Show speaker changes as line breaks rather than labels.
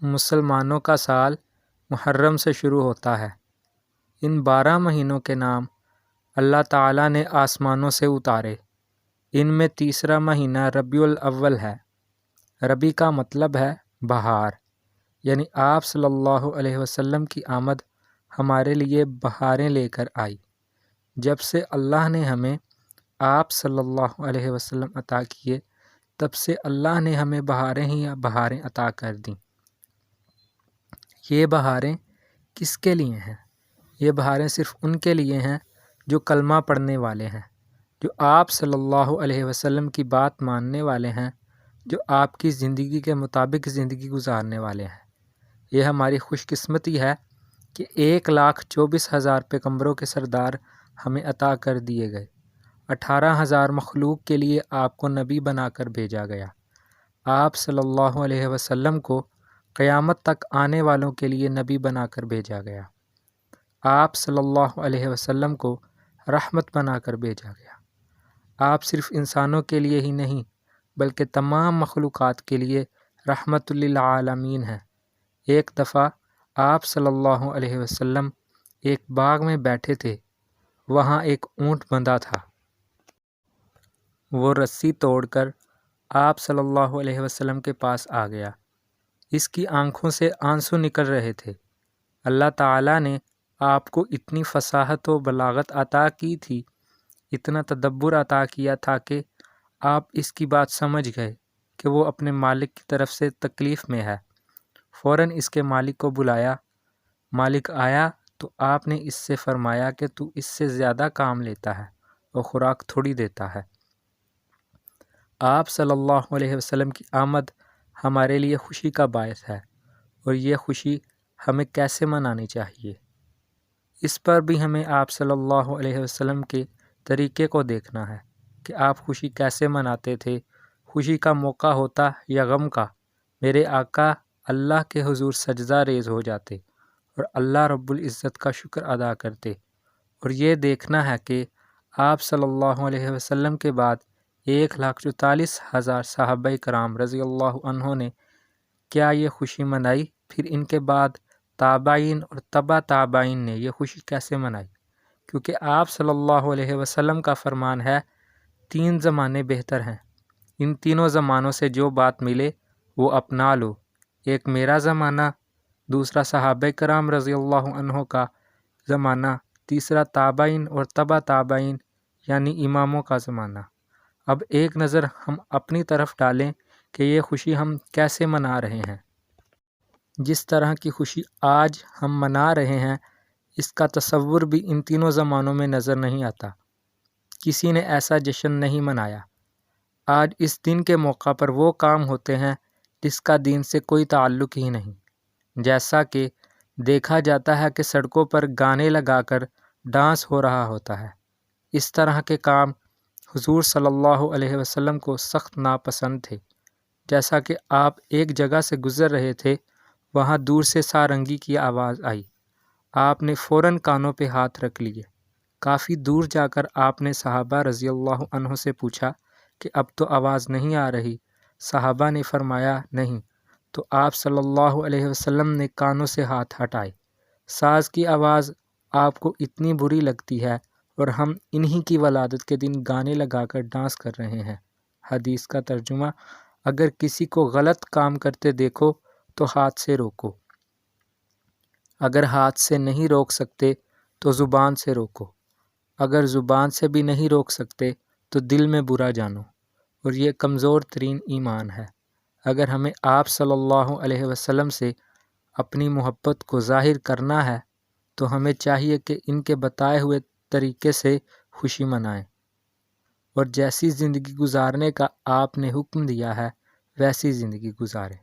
مسلمانوں کا سال محرم سے شروع ہوتا ہے۔ ان 12 مہینوں کے نام اللہ تعالیٰ نے آسمانوں سے اتارے۔ ان میں تیسرا مہینہ ربیع الاول ہے۔ ربیع کا مطلب ہے بہار، یعنی آپ صلی اللہ علیہ وسلم کی آمد ہمارے لیے بہاریں لے کر آئی۔ جب سے اللہ نے ہمیں آپ صلی اللہ علیہ وسلم عطا کیے، تب سے اللہ نے ہمیں بہاریں ہی بہاریں عطا کر دیں۔ یہ بہاریں کس کے لیے ہیں؟ یہ بہاریں صرف ان کے لیے ہیں جو کلمہ پڑھنے والے ہیں، جو آپ صلی اللہ علیہ وسلم کی بات ماننے والے ہیں، جو آپ کی زندگی کے مطابق زندگی گزارنے والے ہیں۔ یہ ہماری خوش قسمتی ہے کہ 1,24,000 پیغمبروں کے سردار ہمیں عطا کر دیے گئے۔ 18,000 مخلوق کے لیے آپ کو نبی بنا کر بھیجا گیا۔ آپ صلی اللہ علیہ وسلم کو قیامت تک آنے والوں کے لیے نبی بنا کر بھیجا گیا۔ آپ صلی اللہ علیہ وسلم کو رحمت بنا کر بھیجا گیا۔ آپ صرف انسانوں کے لیے ہی نہیں بلکہ تمام مخلوقات کے لیے رحمت للعالمین ہیں۔ ایک دفعہ آپ صلی اللہ علیہ وسلم ایک باغ میں بیٹھے تھے۔ وہاں ایک اونٹ بندھا تھا۔ وہ رسی توڑ کر آپ صلی اللہ علیہ وسلم کے پاس آ گیا۔ اس کی آنکھوں سے آنسو نکل رہے تھے۔ اللہ تعالیٰ نے آپ کو اتنی فصاحت و بلاغت عطا کی تھی، اتنا تدبر عطا کیا تھا کہ آپ اس کی بات سمجھ گئے کہ وہ اپنے مالک کی طرف سے تکلیف میں ہے۔ فوراً اس کے مالک کو بلایا۔ مالک آیا تو آپ نے اس سے فرمایا کہ تو اس سے زیادہ کام لیتا ہے اور خوراک تھوڑی دیتا ہے۔ آپ صلی اللہ علیہ وسلم کی آمد ہمارے لیے خوشی کا باعث ہے، اور یہ خوشی ہمیں کیسے منانی چاہیے، اس پر بھی ہمیں آپ صلی اللہ علیہ وسلم کے طریقے کو دیکھنا ہے کہ آپ خوشی کیسے مناتے تھے۔ خوشی کا موقع ہوتا یا غم کا، میرے آقا اللہ کے حضور سجدہ ریز ہو جاتے اور اللہ رب العزت کا شکر ادا کرتے، اور یہ دیکھنا ہے کہ آپ صلی اللہ علیہ وسلم کے بعد 1,44,000 صحابہ کرام رضی اللہ عنہ نے کیا یہ خوشی منائی، پھر ان کے بعد تابعین اور تبع تابعین نے یہ خوشی کیسے منائی، کیونکہ آپ صلی اللہ علیہ وسلم کا فرمان ہے 3 زمانے بہتر ہیں، ان تینوں زمانوں سے جو بات ملے وہ اپنا لو۔ ایک میرا زمانہ، دوسرا صحابہ کرام رضی اللہ عنہ کا زمانہ، تیسرا تابعین اور تبع تابعین یعنی اماموں کا زمانہ۔ اب ایک نظر ہم اپنی طرف ڈالیں کہ یہ خوشی ہم کیسے منا رہے ہیں۔ جس طرح کی خوشی آج ہم منا رہے ہیں، اس کا تصور بھی ان تینوں زمانوں میں نظر نہیں آتا۔ کسی نے ایسا جشن نہیں منایا۔ آج اس دن کے موقع پر وہ کام ہوتے ہیں جس کا دین سے کوئی تعلق ہی نہیں، جیسا کہ دیکھا جاتا ہے کہ سڑکوں پر گانے لگا کر ڈانس ہو رہا ہوتا ہے۔ اس طرح کے کام حضور صلی اللہ علیہ وسلم کو سخت ناپسند تھے۔ جیسا کہ آپ ایک جگہ سے گزر رہے تھے، وہاں دور سے سارنگی کی آواز آئی۔ آپ نے فوراً کانوں پہ ہاتھ رکھ لیے۔ کافی دور جا کر آپ نے صحابہ رضی اللہ عنہ سے پوچھا کہ اب تو آواز نہیں آ رہی۔ صحابہ نے فرمایا نہیں، تو آپ صلی اللہ علیہ وسلم نے کانوں سے ہاتھ ہٹائے۔ ساز کی آواز آپ کو اتنی بری لگتی ہے اور ہم انہی کی ولادت کے دن گانے لگا کر ڈانس کر رہے ہیں۔ حدیث کا ترجمہ: اگر کسی کو غلط کام کرتے دیکھو تو ہاتھ سے روکو، اگر ہاتھ سے نہیں روک سکتے تو زبان سے روکو، اگر زبان سے بھی نہیں روک سکتے تو دل میں برا جانو، اور یہ کمزور ترین ایمان ہے۔ اگر ہمیں آپ صلی اللہ علیہ وسلم سے اپنی محبت کو ظاہر کرنا ہے تو ہمیں چاہیے کہ ان کے بتائے ہوئے طریقے سے خوشی منائیں، اور جیسی زندگی گزارنے کا آپ نے حکم دیا ہے ویسی زندگی گزاریں۔